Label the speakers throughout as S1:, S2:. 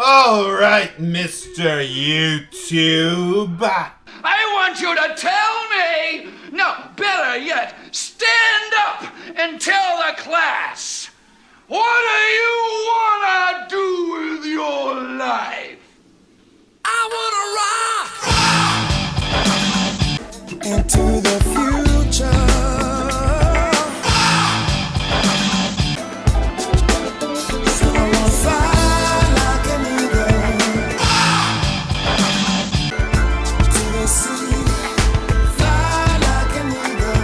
S1: All right, Mr. YouTube.
S2: I want you to tell me, no, better yet, stand up and tell the class. What do you want to do with your life?
S3: I wanna rock into the future. So I wanna fly like an eagle to the sea. Fly like an eagle.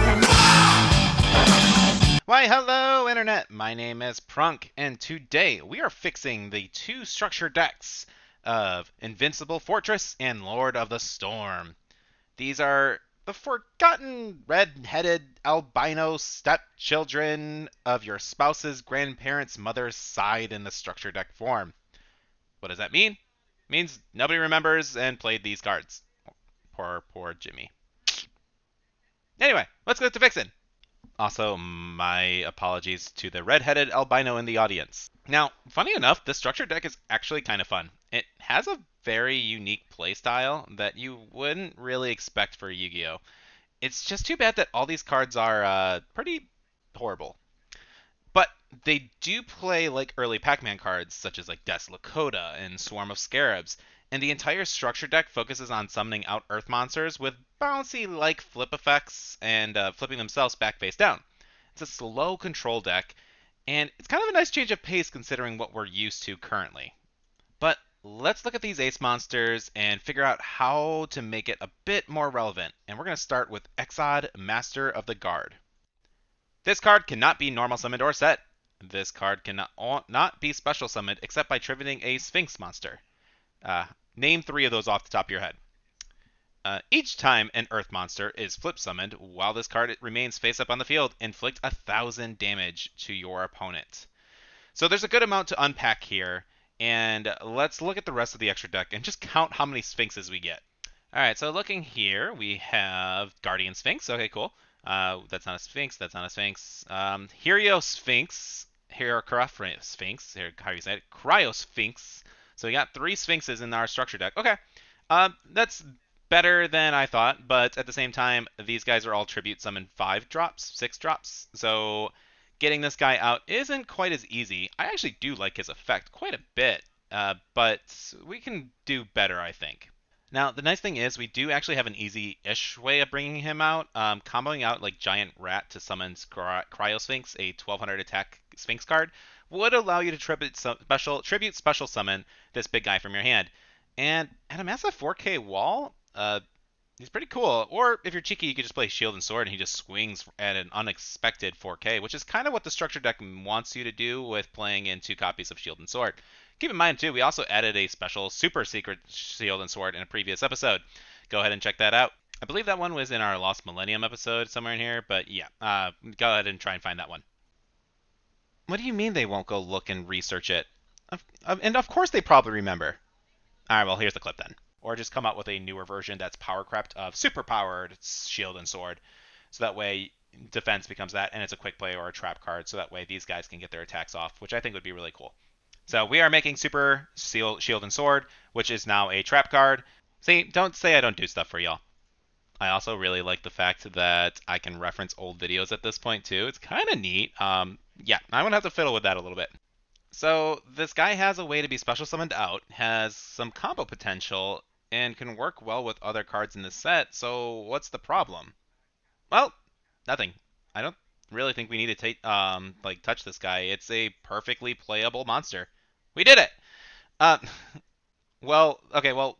S4: Why, hello, Internet! My name is Prunk, and today we are fixing the two structure decks of Invincible Fortress and Lord of the Storm. These are the forgotten red-headed albino stepchildren of your spouse's grandparents' mother's side in the structure deck form. What does that mean? It means nobody remembers and played these cards. Poor Jimmy. Anyway, let's get to fixing. Also, my apologies to the red-headed albino in the audience. Now, funny enough, this structure deck is actually kind of fun. It has a very unique playstyle that you wouldn't really expect for Yu-Gi-Oh! It's just too bad that all these cards are pretty horrible. But they do play like early Pac-Man cards, such as like Death's Lakota and Swarm of Scarabs, and the entire structure deck focuses on summoning out Earth monsters with bouncy-like flip effects and flipping themselves back face down. It's a slow control deck, and it's kind of a nice change of pace considering what we're used to currently. But let's look at these ace monsters and figure out how to make it a bit more relevant. And we're going to start with Exod, Master of the Guard. This card cannot be normal summoned or set. This card cannot not be special summoned except by tributing a Sphinx monster. Name 3 of those off the top of your head. Each time an Earth monster is flip summoned, while this card remains face up on the field, inflict 1,000 damage to your opponent. So there's a good amount to unpack here, and let's look at the rest of the extra deck and just count how many Sphinxes we get. Alright, so looking here, we have Guardian Sphinx. Okay, cool. That's not a Sphinx, that's not a Sphinx. Yugioh Sphinx, Hirokara Sphinx, how do you say it? Cryo Sphinx. So we got 3 Sphinxes in our structure deck. Okay, that's better than I thought, but at the same time, these guys are all tribute summon 5 drops, 6 drops. So getting this guy out isn't quite as easy. I actually do like his effect quite a bit, but we can do better, I think. Now, the nice thing is we do actually have an easy-ish way of bringing him out. Comboing out like Giant Rat to summon Cryo Sphinx, a 1200 attack Sphinx card, would allow you to tribute special summon this big guy from your hand. And at a massive 4K wall, he's pretty cool. Or if you're cheeky, you could just play Shield and Sword and he just swings at an unexpected 4K, which is kind of what the structure deck wants you to do with playing in 2 copies of Shield and Sword. Keep in mind, too, we also added a special super secret Shield and Sword in a previous episode. Go ahead and check that out. I believe that one was in our Lost Millennium episode somewhere in here, but yeah, go ahead and try and find that one. What do you mean they won't go look and research it? And of course they probably remember. Alright, well, here's the clip then. Or just come out with a newer version that's power crept of super powered Shield and Sword. So that way defense becomes that, and it's a quick play or a trap card, so that way these guys can get their attacks off, which I think would be really cool. So we are making Super Shield and Sword, which is now a trap card. See, don't say I don't do stuff for y'all. I also really like the fact that I can reference old videos at this point too. It's kind of neat. Yeah, I'm going to have to fiddle with that a little bit. So this guy has a way to be special summoned out, has some combo potential, and can work well with other cards in the set, so what's the problem? Well, nothing. I don't really think we need to touch this guy. It's a perfectly playable monster. We did it! Well,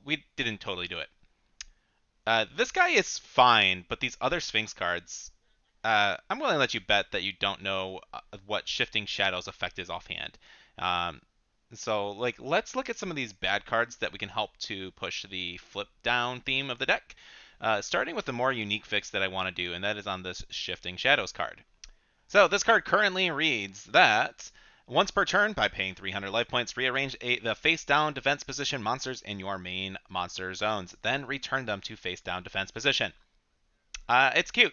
S4: we didn't totally do it. This guy is fine, but these other Sphinx cards, I'm willing to let you bet that you don't know what Shifting Shadows effect is offhand. So, let's look at some of these bad cards that we can help to push the flip down theme of the deck. Starting with the more unique fix that I want to do, and that is on this Shifting Shadows card. So this card currently reads that once per turn, by paying 300 life points, rearrange the face-down defense position monsters in your main monster zones. Then return them to face-down defense position. It's cute,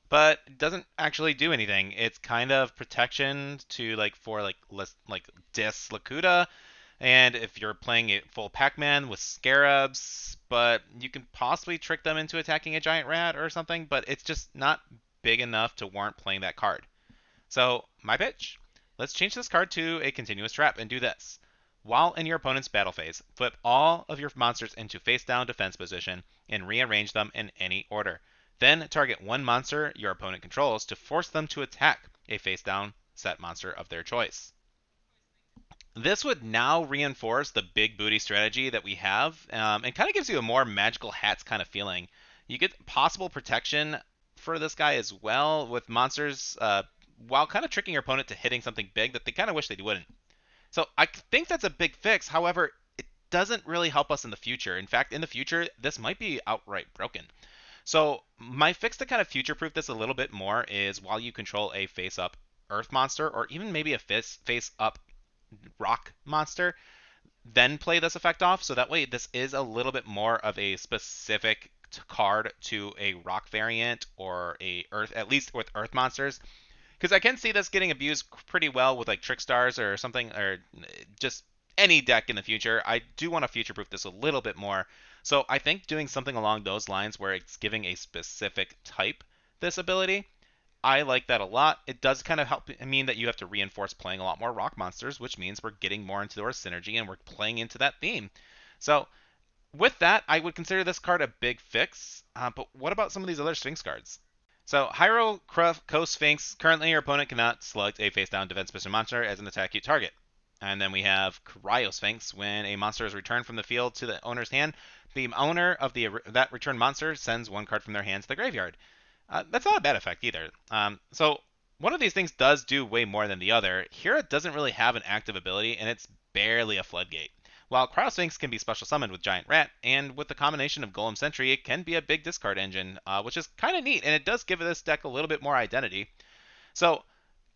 S4: but it doesn't actually do anything. It's kind of protection to for Dis Lakuta And if you're playing a full Pac-Man with Scarabs, but you can possibly trick them into attacking a giant rat or something, but it's just not big enough to warrant playing that card. So, my pitch. Let's change this card to a continuous trap and do this. While in your opponent's battle phase, flip all of your monsters into face down defense position and rearrange them in any order. Then target one monster your opponent controls to force them to attack a face down set monster of their choice. This would now reinforce the big booty strategy that we have, and kind of gives you a more magical hats kind of feeling. You get possible protection for this guy as well with monsters, while kind of tricking your opponent to hitting something big that they kind of wish they wouldn't. So I think that's a big fix. However, it doesn't really help us in the future. In fact, in the future, this might be outright broken. So my fix to kind of future-proof this a little bit more is while you control a face-up Earth monster, or even maybe a face-up Rock monster, then play this effect off. So that way, this is a little bit more of a specific card to a Rock variant or a Earth, at least with Earth monsters. Because I can see this getting abused pretty well with like Trickstars or something, or just any deck in the future. I do want to future-proof this a little bit more. So I think doing something along those lines where it's giving a specific type this ability, I like that a lot. It does kind of help mean that you have to reinforce playing a lot more rock monsters, which means we're getting more into our synergy and we're playing into that theme. So with that, I would consider this card a big fix. But what about some of these other Sphinx cards? So Hyro Co Sphinx, currently your opponent cannot select a face-down defense position monster as an attack target. And then we have Cryo Sphinx. When a monster is returned from the field to the owner's hand, the owner of that returned monster sends one card from their hand to the graveyard. That's not a bad effect either. So one of these things does do way more than the other. Here it doesn't really have an active ability, and it's barely a floodgate. While Cryosphinx can be special summoned with Giant Rat, and with the combination of Golem Sentry, it can be a big discard engine, which is kind of neat, and it does give this deck a little bit more identity. So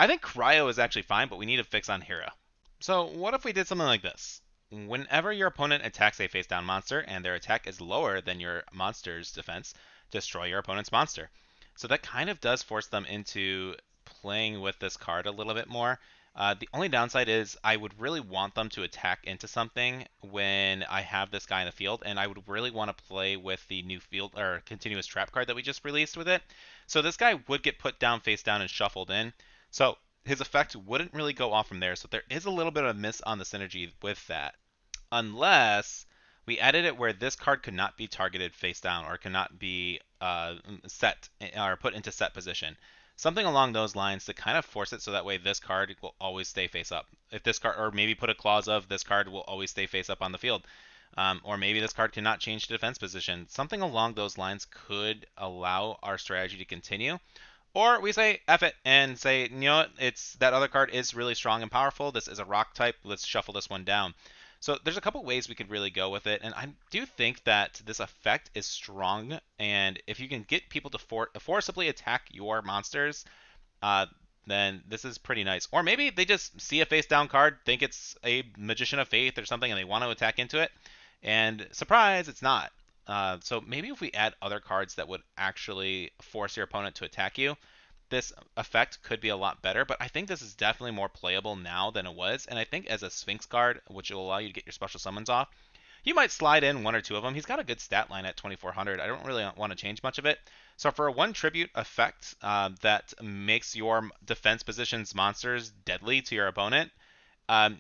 S4: I think Cryo is actually fine, but we need a fix on Hera. So what if we did something like this? Whenever your opponent attacks a face-down monster, and their attack is lower than your monster's defense, destroy your opponent's monster. So that kind of does force them into playing with this card a little bit more. The only downside is I would really want them to attack into something when I have this guy in the field, and I would really want to play with the new field or continuous trap card that we just released with it. So this guy would get put down face down and shuffled in. So his effect wouldn't really go off from there. So there is a little bit of a miss on the synergy with that. Unless we added it where this card could not be targeted face down or cannot be set or put into set position. Something along those lines to kind of force it so that way this card will always stay face up. If this card, or maybe put a clause of this card will always stay face up on the field. Or maybe this card cannot change defense position. Something along those lines could allow our strategy to continue. Or we say F it and say, you know what, it's that other card is really strong and powerful. This is a rock type. Let's shuffle this one down. So there's a couple ways we could really go with it, and I do think that this effect is strong, and if you can get people to forcibly attack your monsters, then this is pretty nice. Or maybe they just see a face-down card, think it's a Magician of Faith or something, and they want to attack into it, and surprise, it's not. So maybe if we add other cards that would actually force your opponent to attack you, this effect could be a lot better, but I think this is definitely more playable now than it was, and I think as a Sphinx card, which will allow you to get your special summons off, you might slide in one or two of them. He's got a good stat line at 2400. I don't really want to change much of it. So for a one tribute effect that makes your defense position's monsters deadly to your opponent,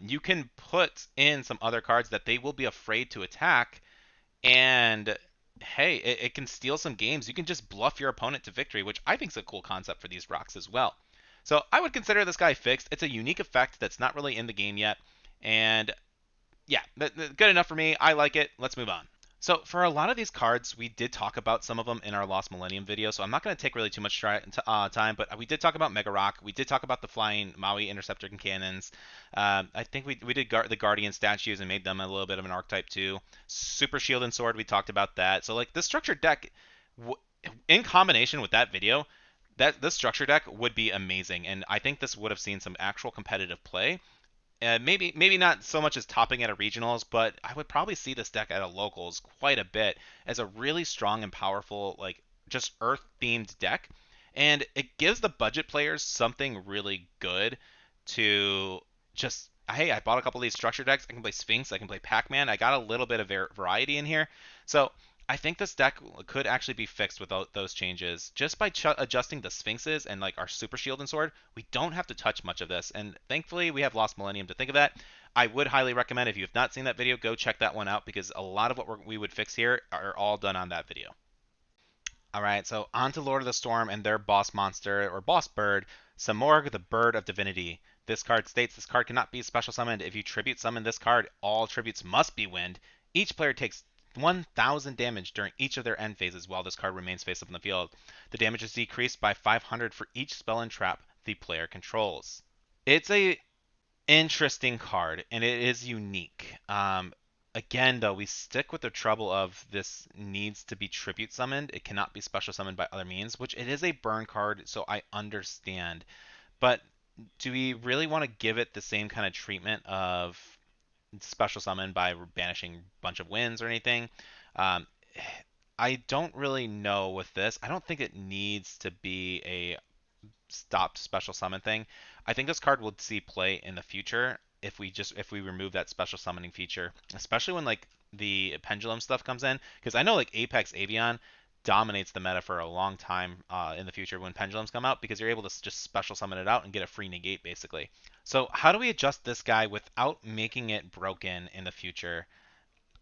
S4: you can put in some other cards that they will be afraid to attack, and hey, it can steal some games. You can just bluff your opponent to victory, which I think is a cool concept for these rocks as well. So I would consider this guy fixed. It's a unique effect that's not really in the game yet. And yeah, good enough for me. I like it. Let's move on. So for a lot of these cards, we did talk about some of them in our Lost Millennium video, so I'm not going to take really too much time, but we did talk about Mega Rock. We did talk about the flying Maui Interceptor and Cannons. I think we did the Guardian statues and made them a little bit of an archetype too. Super Shield and Sword, we talked about that. So like the structured deck, in combination with that video, this structure deck would be amazing, and I think this would have seen some actual competitive play. Maybe not so much as topping at a regionals, but I would probably see this deck at a locals quite a bit as a really strong and powerful, like just Earth themed deck, and it gives the budget players something really good to just hey, I bought a couple of these structure decks. I can play Sphinx. I can play Pac-Man. I got a little bit of variety in here. So I think this deck could actually be fixed without those changes. Just by adjusting the Sphinxes and like our Super Shield and Sword, we don't have to touch much of this. And thankfully, we have Lost Millennium to think of that. I would highly recommend, if you have not seen that video, go check that one out because a lot of what we would fix here are all done on that video. Alright, so on to Lord of the Storm and their boss monster, or boss bird, Samorg, the Bird of Divinity. This card states this card cannot be special summoned. If you tribute summon this card, all tributes must be wind. Each player takes 1,000 damage during each of their end phases while this card remains face up in the field. The damage is decreased by 500 for each spell and trap the player controls. It's a interesting card, and it is unique. Again, though, we stick with the trouble of this needs to be tribute summoned. It cannot be special summoned by other means, which it is a burn card, so I understand. But do we really want to give it the same kind of treatment of special summon by banishing a bunch of wins or anything? Um, I don't really know with this. I don't think it needs to be a stopped special summon thing. I think this card will see play in the future if we remove that special summoning feature, especially when like the pendulum stuff comes in, because I know like Apex Avian dominates the meta for a long time in the future when pendulums come out, because you're able to just special summon it out and get a free negate basically. So how do we adjust this guy without making it broken in the future?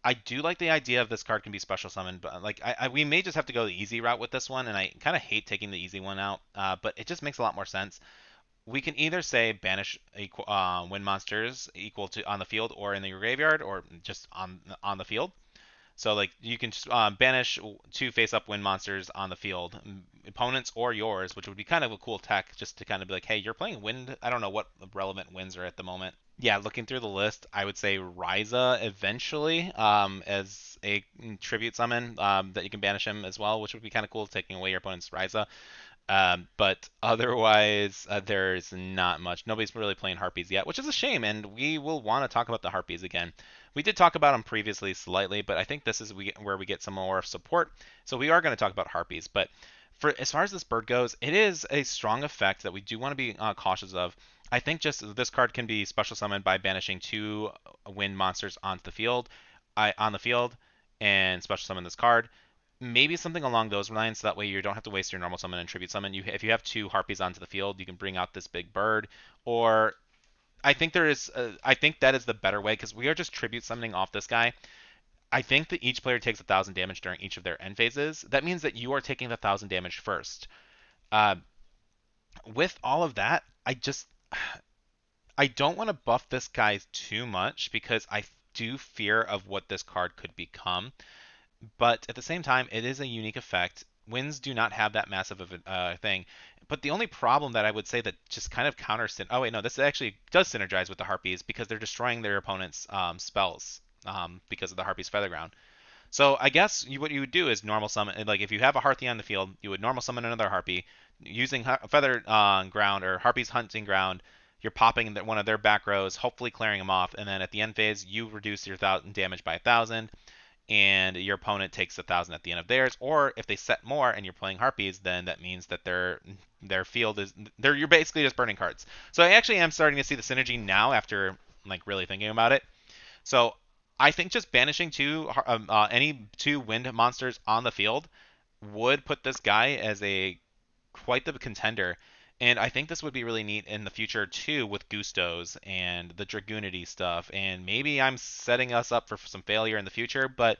S4: I do like the idea of this card can be special summoned, but like we may just have to go the easy route with this one, and I kind of hate taking the easy one out, but it just makes a lot more sense. We can either say banish equal, wind monsters equal to on the field or in your graveyard, or just on the field. So like you can banish 2 face-up wind monsters on the field, opponents or yours, which would be kind of a cool tech, just to kind of be like, hey, you're playing wind. I don't know what relevant winds are at the moment. Yeah, looking through the list, I would say Ryza eventually as a tribute summon that you can banish him as well, which would be kind of cool, taking away your opponent's Ryza. But otherwise, there's not much. Nobody's really playing Harpies yet, which is a shame, and we will want to talk about the Harpies again. We did talk about them previously slightly, but I think this is where we get some more support. So we are going to talk about Harpies. But for as far as this bird goes, it is a strong effect that we do want to be cautious of. I think just this card can be special summoned by banishing 2 wind monsters onto the field, and special summon this card. Maybe something along those lines, so that way you don't have to waste your normal summon and tribute summon. If you have 2 Harpies onto the field, you can bring out this big bird. Or I think that is the better way, because we are just tribute summoning off this guy. I think that each player takes 1,000 damage during each of their end phases. That means that you are taking the 1,000 damage first. Uh, with all of that, I don't want to buff this guy too much, because I do fear of what this card could become. But at the same time, it is a unique effect. Winds do not have that massive of a thing. But the only problem that I would say that just kind of counters... Oh, wait, no, this actually does synergize with the Harpies, because they're destroying their opponent's spells because of the Harpies Featherground. So I guess what you would do is normal summon... Like, if you have a Hearthia on the field, you would normal summon another Harpy. Using Feather Ground or Harpy's Hunting Ground, you're popping one of their back rows, hopefully clearing them off, and then at the end phase, you reduce your 1,000 damage by 1,000, and your opponent takes 1,000 at the end of theirs. Or if they set more and you're playing Harpies, then that means that their field is you're basically just burning cards. So I actually am starting to see the synergy now after like really thinking about it. So I think just banishing any 2 wind monsters on the field would put this guy as a quite the contender. And I think this would be really neat in the future too, with Gustos and the Dragoonity stuff. And maybe I'm setting us up for some failure in the future, but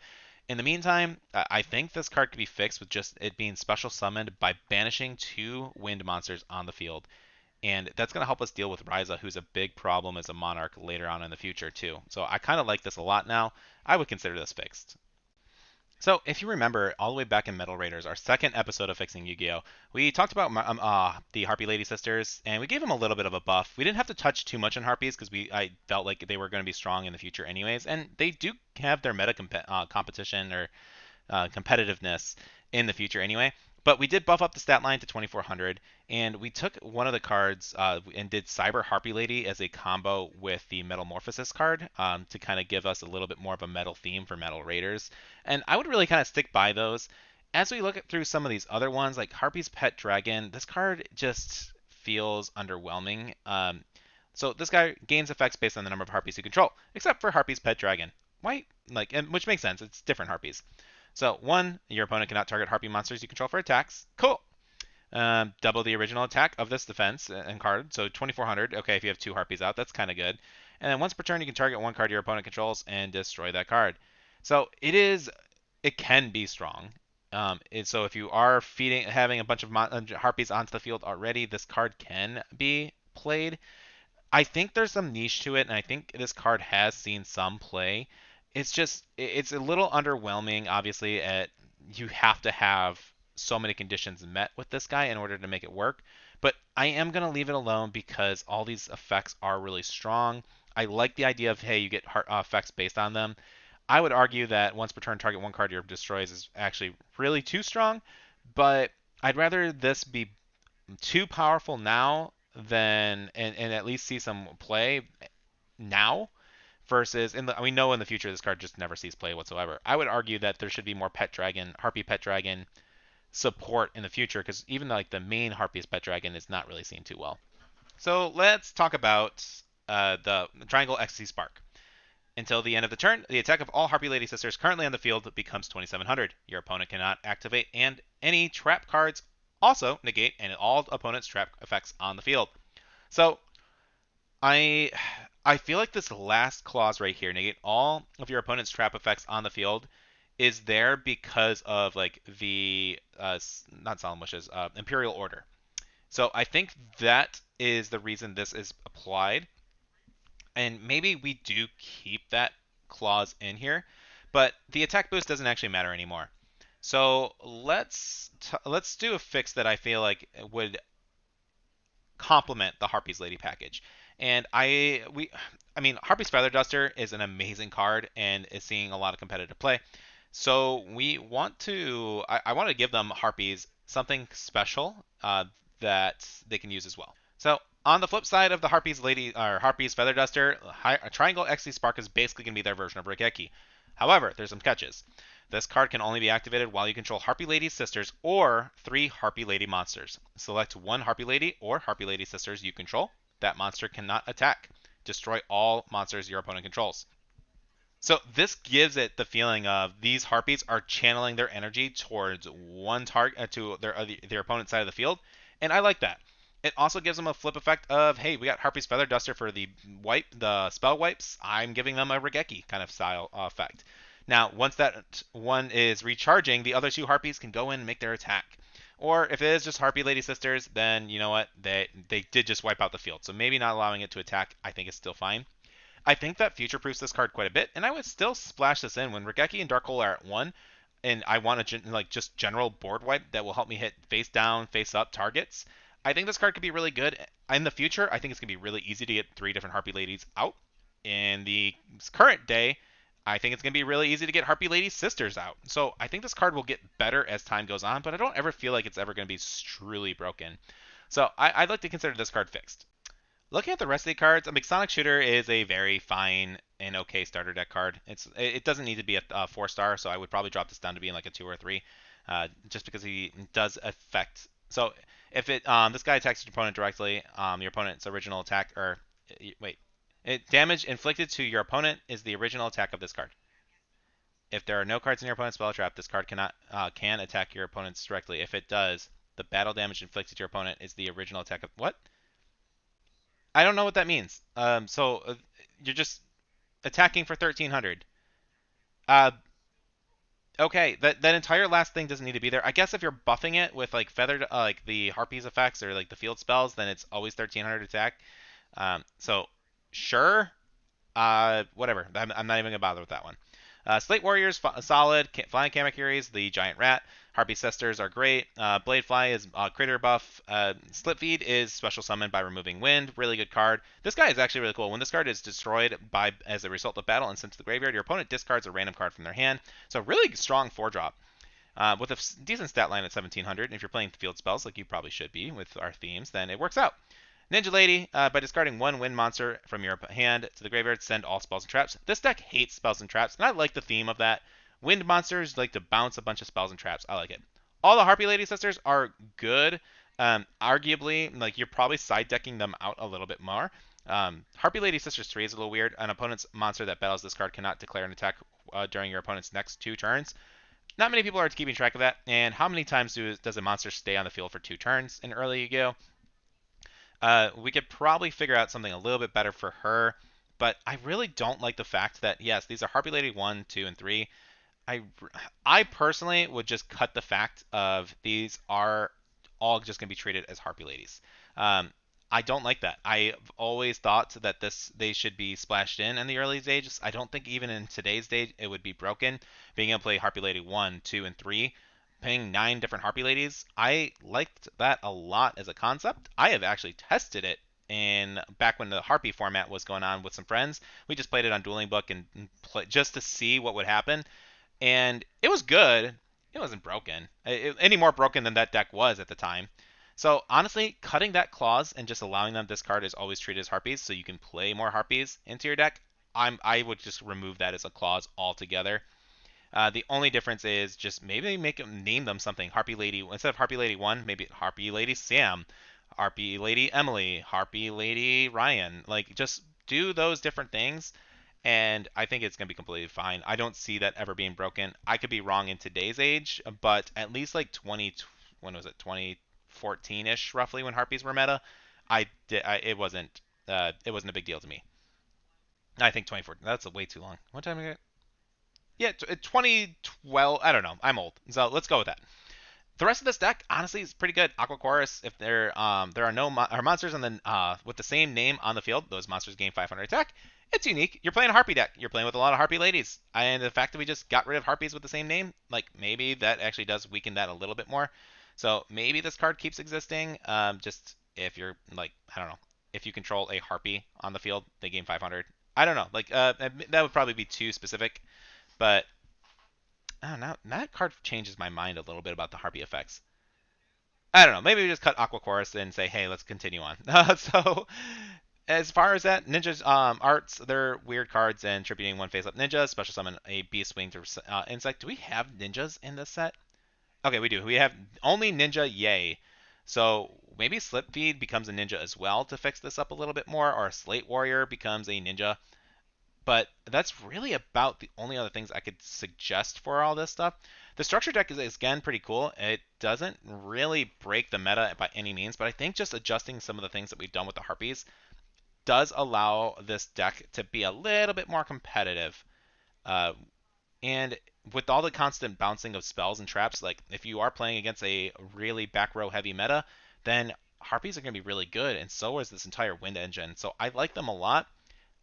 S4: in the meantime, I think this card could be fixed with just it being special summoned by banishing 2 wind monsters on the field. And that's going to help us deal with Ryza, who's a big problem as a Monarch later on in the future too. So I kind of like this a lot now. I would consider this fixed. So, if you remember, all the way back in Metal Raiders, our second episode of Fixing Yu-Gi-Oh!, we talked about the Harpy Lady Sisters, and we gave them a little bit of a buff. We didn't have to touch too much on Harpies, because I felt like they were going to be strong in the future anyways, and they do have their meta competition or competitiveness in the future anyway. But we did buff up the stat line to 2400, and we took one of the cards and did Cyber Harpy Lady as a combo with the Metamorphosis card to kind of give us a little bit more of a metal theme for Metal Raiders. And I would really kind of stick by those. As we look through some of these other ones, like Harpy's Pet Dragon, this card just feels underwhelming. So this guy gains effects based on the number of harpies you control, except for Harpy's pet dragon. Why? Which makes sense. It's different harpies. So 1, your opponent cannot target harpy monsters you control for attacks. Cool. Double the original attack of this defense and card, so 2400. Okay, if you have 2 harpies out, that's kind of good. And then once per turn, you can target 1 card your opponent controls and destroy that card. So it can be strong. So if you are having a bunch of harpies onto the field already, this card can be played. I think there's some niche to it, and I think this card has seen some play. It's a little underwhelming. Obviously, you have to have so many conditions met with this guy in order to make it work. But I am going to leave it alone because all these effects are really strong. I like the idea of, hey, you get effects based on them. I would argue that once per turn, target 1 card your destroys is actually really too strong, but I'd rather this be too powerful now than and at least see some play now versus we know in the future this card just never sees play whatsoever. I would argue that there should be more Harpy Pet Dragon support in the future because even like the main Harpy's Pet Dragon is not really seen too well. So let's talk about the Triangle Ecstasy Spark. Until the end of the turn, the attack of all Harpy Lady Sisters currently on the field becomes 2700. Your opponent cannot activate, and any trap cards also negate and all opponents' trap effects on the field. So I feel like this last clause right here, negate all of your opponent's trap effects on the field, is there because of like the not Solemn Wishes, Imperial Order. So I think that is the reason this is applied. And maybe we do keep that clause in here, but the attack boost doesn't actually matter anymore. So let's do a fix that I feel like would complement the Harpy's Lady package. And I mean Harpy's Feather Duster is an amazing card and is seeing a lot of competitive play. So I want to give them Harpies something special that they can use as well. So on the flip side of the Harpy's Feather Duster, Triangle Ecstasy Spark is basically going to be their version of Regeki. However, there's some catches. This card can only be activated while you control Harpy Lady Sisters or 3 Harpy Lady monsters. Select 1 Harpy Lady or Harpy Lady Sisters you control. That monster cannot attack. Destroy all monsters your opponent controls. So this gives it the feeling of these Harpies are channeling their energy towards one target to their opponent's side of the field, and I like that. It also gives them a flip effect of, hey, we got Harpy's Feather Duster for the spell wipes. I'm giving them a Regeki kind of style effect. Now, once that one is recharging, the other 2 Harpies can go in and make their attack. Or if it is just Harpy Lady Sisters, then you know what? They did just wipe out the field. So maybe not allowing it to attack, I think is still fine. I think that future-proofs this card quite a bit, and I would still splash this in when Regeki and Dark Hole are at 1, and I want just general board wipe that will help me hit face down, face up targets. I think this card could be really good. In the future, I think it's going to be really easy to get 3 different Harpy Ladies out. In the current day, I think it's going to be really easy to get Harpy Lady Sisters out. So I think this card will get better as time goes on, but I don't ever feel like it's ever going to be truly broken. So I'd like to consider this card fixed. Looking at the rest of the cards, Sonic Shooter is a very fine and okay starter deck card. It doesn't need to be a 4-star, so I would probably drop this down to being like a 2 or 3, just because he does affect. So if this guy attacks your opponent directly, your opponent's original attack, damage inflicted to your opponent is the original attack of this card. If there are no cards in your opponent's spell trap, this card can attack your opponents directly. If it does, the battle damage inflicted to your opponent is the original attack of what? I don't know what that means. You're just attacking for 1300. Okay, that entire last thing doesn't need to be there. I guess if you're buffing it with like feathered, like the Harpies effects or like the field spells, then it's always 1300 attack. So sure, whatever. I'm not even gonna bother with that one. Slate Warriors, solid. Flying Kamakiris, the Giant Rat. Harpy Sisters are great. Bladefly is critter buff. Slipfeed is special summon by removing wind. Really good card. This guy is actually really cool. When this card is destroyed as a result of battle and sent to the graveyard, your opponent discards a random card from their hand. So really strong 4-drop. With a decent stat line at 1700. And if you're playing field spells like you probably should be with our themes, then it works out. Ninja Lady, by discarding 1 wind monster from your hand to the graveyard, send all spells and traps. This deck hates spells and traps, and I like the theme of that. Wind monsters like to bounce a bunch of spells and traps. I like it. All the Harpy Lady Sisters are good. Arguably, like you're probably side decking them out a little bit more. Harpy Lady Sisters 3 is a little weird. An opponent's monster that battles this card cannot declare an attack during your opponent's next 2 turns. Not many people are keeping track of that. And how many times does a monster stay on the field for 2 turns in early Yu-Gi-Oh? We could probably figure out something a little bit better for her, but I really don't like the fact that, yes, these are Harpy Lady 1, 2, and 3. I, I personally would just cut the fact of these are all just going to be treated as Harpy Ladies. Um, I don't like that. I've always thought that they should be splashed in the early stages. I don't think even in today's day it would be broken. Being able to play Harpy Lady 1, 2, and 3, playing 9 different Harpy Ladies, I liked that a lot as a concept. I have actually tested it in back when the Harpy format was going on with some friends. We just played it on Dueling Book and just to see what would happen, and it was good. It wasn't broken. Any more broken than that deck was at the time. So honestly, cutting that clause and just allowing them this card is always treated as Harpies, so you can play more Harpies into your deck. I would just remove that as a clause altogether. The only difference is just maybe name them something. Harpy Lady instead of Harpy Lady 1, maybe Harpy Lady Sam, Harpy Lady Emily, Harpy Lady Ryan. Like just do those different things, and I think it's gonna be completely fine. I don't see that ever being broken. I could be wrong in today's age, but at least like 20, when was it, 2014-ish roughly when Harpies were meta, it wasn't a big deal to me. I think 2014. That's way too long. What time is it? Yeah, 2012. I don't know. I'm old, so let's go with that. The rest of this deck, honestly, is pretty good. Aqua Chorus, if there are no monsters and then with the same name on the field, those monsters gain 500 attack. It's unique. You're playing a Harpy deck. You're playing with a lot of Harpy ladies, and the fact that we just got rid of Harpies with the same name, like maybe that actually does weaken that a little bit more. So maybe this card keeps existing. Just if you're like, I don't know, if you control a Harpy on the field, they gain 500. I don't know. Like that would probably be too specific, but I don't know. That card changes my mind a little bit about the Harpy effects. I don't know. Maybe we just cut Aqua Chorus and say, hey, let's continue on. So, as far as that, Ninja's arts, they're weird cards and tributing one face up ninja, special summon a beast wing to insect. Do we have ninjas in this set? Okay, we do. We have only Ninja Yay. So maybe Slip Feed becomes a ninja as well to fix this up a little bit more, or a Slate Warrior becomes a ninja. But that's really about the only other things I could suggest for all this stuff. The structure deck is again pretty cool. It doesn't really break the meta by any means, but I think just adjusting some of the things that we've done with the Harpies does allow this deck to be a little bit more competitive. And with all the constant bouncing of spells and traps, like if you are playing against a really back row heavy meta, then Harpies are going to be really good, and so is this entire Wind Engine. So I like them a lot.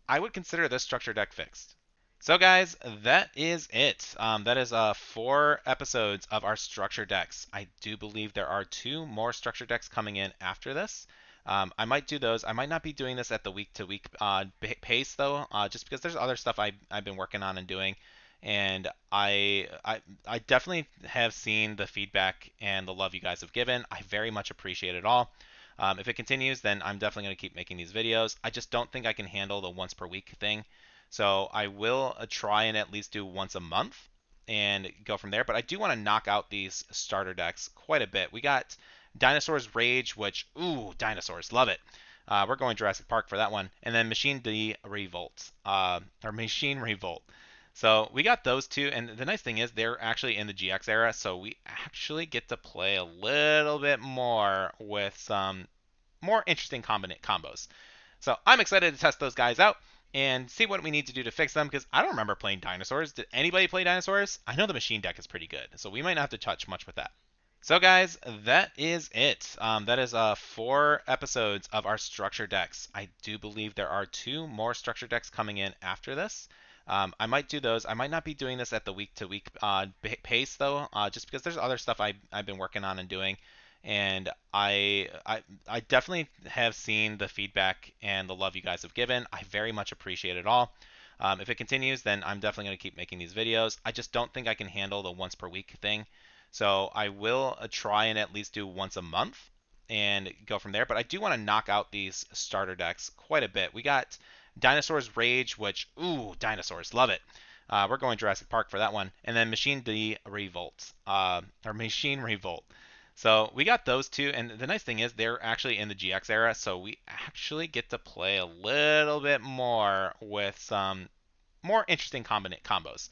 S4: I would consider this structure deck fixed. So guys, that is it. That is 4 episodes of our structure decks. I do believe there are 2 more structure decks coming in after this. I might do those. I might not be doing this at the week-to-week pace though, just because there's other stuff I've been working on and doing, and I definitely have seen the feedback and the love you guys have given. I very much appreciate it all. If it continues, then I'm definitely going to keep making these videos. I just don't think I can handle the once per week thing. So I will try and at least do once a month and go from there. But I do want to knock out these starter decks quite a bit. We got Dinosaurs Rage, which, ooh, dinosaurs, love it. We're going Jurassic Park for that one. And then Machine D Revolt, or Machine Revolt. So we got those 2, and the nice thing is they're actually in the GX era, so we actually get to play a little bit more with some more interesting combos. So I'm excited to test those guys out and see what we need to do to fix them, because I don't remember playing dinosaurs. Did anybody play dinosaurs? I know the machine deck is pretty good, so we might not have to touch much with that. So guys, that is it. That is 4 episodes of our structure decks. I do believe there are 2 more structure decks coming in after this. I might do those. I might not be doing this at the week-to-week pace though, just because there's other stuff I've been working on and doing, and I definitely have seen the feedback and the love you guys have given. I very much appreciate it all. If it continues, then I'm definitely going to keep making these videos. I just don't think I can handle the once per week thing, so I will try and at least do once a month and go from there. But I do want to knock out these starter decks quite a bit. We got Dinosaurs Rage, which, ooh, dinosaurs, love it. We're going Jurassic Park for that one. And then Machine D Revolt, or Machine Revolt. So we got those two, and the nice thing is they're actually in the GX era, so we actually get to play a little bit more with some more interesting combos.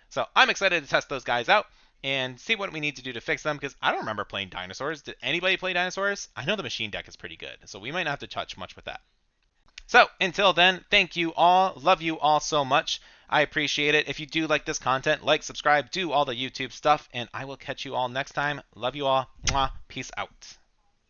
S4: So I'm excited to test those guys out and see what we need to do to fix them, because I don't remember playing dinosaurs. Did anybody play dinosaurs? I know the machine deck is pretty good, so we might not have to touch much with that. So until then, thank you all. Love you all so much. I appreciate it. If you do like this content, like, subscribe, do all the YouTube stuff, and I will catch you all next time. Love you all. Mwah. Peace out.